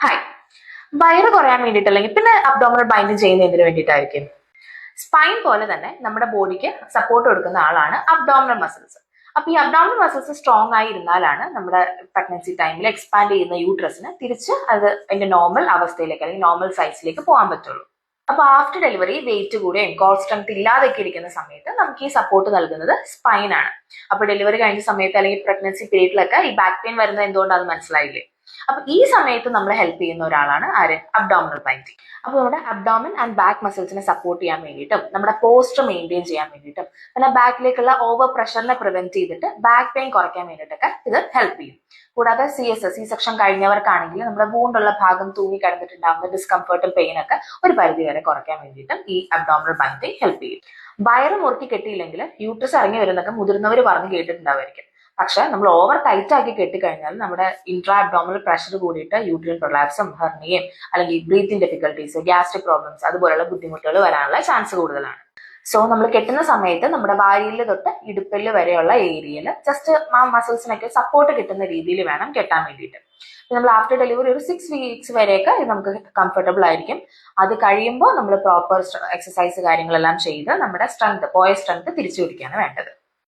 Hi. വയറ് കുറയാൻ വേണ്ടിയിട്ട് അല്ലെങ്കിൽ പിന്നെ അബ്ഡോമിനൽ ബൈൻഡിങ് ചെയ്യുന്നതിന് വേണ്ടിയിട്ടായിരിക്കും. സ്പൈൻ പോലെ തന്നെ നമ്മുടെ ബോഡിക്ക് സപ്പോർട്ട് കൊടുക്കുന്ന ആളാണ് അബ്ഡോമിനൽ മസിൽസ്. അപ്പൊ ഈ അബ്ഡോമിനൽ മസിൽസ് സ്ട്രോങ് ആയി ഇരുന്നാലാണ് നമ്മുടെ പ്രഗ്നൻസി ടൈമിൽ എക്സ്പാൻഡ് ചെയ്യുന്ന യൂട്രസിന് തിരിച്ച് അത് അതിന്റെ നോർമൽ അവസ്ഥയിലേക്ക് അല്ലെങ്കിൽ നോർമൽ സൈസിലേക്ക് പോകാൻ പറ്റുള്ളൂ. അപ്പൊ ആഫ്റ്റർ ഡെലിവറി വെയിറ്റ് കൂടുകയും കോർ സ്ട്രെങ്ത് ഇല്ലാതൊക്കെ ഇരിക്കുന്ന സമയത്ത് നമുക്ക് ഈ സപ്പോർട്ട് നൽകുന്നത് സ്പൈൻ ആണ്. അപ്പൊ ഡെലിവറി കഴിഞ്ഞ സമയത്ത് അല്ലെങ്കിൽ പ്രഗ്നൻസി പീരീഡിലൊക്കെ ഈ ബാക്ക് പെയിൻ വരുന്നത് എന്തുകൊണ്ടാണെന്ന് മനസ്സിലായില്ലേ? അപ്പൊ ഈ സമയത്ത് നമ്മളെ ഹെൽപ്പ് ചെയ്യുന്ന ഒരാളാണ് ആര്? Abdominal binding. അപ്പൊ നമ്മുടെ അബ്ഡോമിൻ ആൻഡ് ബാക്ക് മസിൽസിനെ സപ്പോർട്ട് ചെയ്യാൻ വേണ്ടിയിട്ടും നമ്മുടെ പോസ്റ്റർ മെയിൻറ്റെയിൻ ചെയ്യാൻ വേണ്ടിയിട്ടും പിന്നെ ബാക്കിലേക്കുള്ള ഓവർ പ്രഷറിനെ പ്രിവെന്റ് ചെയ്തിട്ട് ബാക്ക് പെയിൻ കുറയ്ക്കാൻ വേണ്ടിയിട്ടൊക്കെ ഇത് ഹെൽപ്പ് ചെയ്യും. കൂടാതെ സി സെക്ഷൻ കഴിഞ്ഞവർക്കാണെങ്കിൽ നമ്മുടെ വൂണ്ടുള്ള ഭാഗം തൂങ്ങി കിടന്നിട്ടുണ്ടാകുന്ന ഡിസ്കംഫർട്ടും പെയിൻ ഒക്കെ ഒരു പരിധി വരെ കുറയ്ക്കാൻ വേണ്ടിയിട്ടും ഈ അബ്ഡോമിനൽ ബൈൻഡിങ് ഹെൽപ്പ് ചെയ്യും. വയറ് മുറുക്കി കെട്ടിയില്ലെങ്കിൽ യൂട്രസ് ഇറങ്ങി വരുന്നൊക്കെ മുതിർന്നവർ പറഞ്ഞ് കേട്ടിട്ടുണ്ടാവുമായിരിക്കും. പക്ഷെ നമ്മൾ ഓവർ ടൈറ്റ് ആക്കി കെട്ടിക്കഴിഞ്ഞാൽ നമ്മുടെ ഇൻട്രാ അബ്ഡോമിനൽ പ്രഷർ കൂടിയിട്ട് യൂട്രിൻ പ്രൊലാപ്സും ഹെർണിയയും അല്ലെങ്കിൽ ബ്രീത്തിങ് ഡിഫിക്കൽട്ടീസ് ഗ്യാസ്ട്രിക് പ്രോബ്ലംസ് അതുപോലുള്ള ബുദ്ധിമുട്ടുകൾ വരാനുള്ള ചാൻസ് കൂടുതലാണ്. സോ നമ്മൾ കെട്ടുന്ന സമയത്ത് നമ്മുടെ വാരിയിൽ തൊട്ട് ഇടുപ്പല് വരെയുള്ള ഏരിയയിൽ ജസ്റ്റ് ആ മസിൽസിനൊക്കെ സപ്പോർട്ട് കിട്ടുന്ന രീതിയിൽ വേണം കെട്ടാൻ വേണ്ടിയിട്ട്. നമ്മൾ ആഫ്റ്റർ ഡെലിവറി ഒരു 6 വീക്സ് വരെയൊക്കെ ഇത് നമുക്ക് കംഫർട്ടബിൾ ആയിരിക്കും. അത് കഴിയുമ്പോൾ നമ്മൾ പ്രോപ്പർ എക്സസൈസ് കാര്യങ്ങളെല്ലാം ചെയ്ത് നമ്മുടെ സ്ട്രെങ്ത് പോയ സ്ട്രെങ്ത് തിരിച്ചു പിടിക്കുകയാണ് വേണ്ടത്.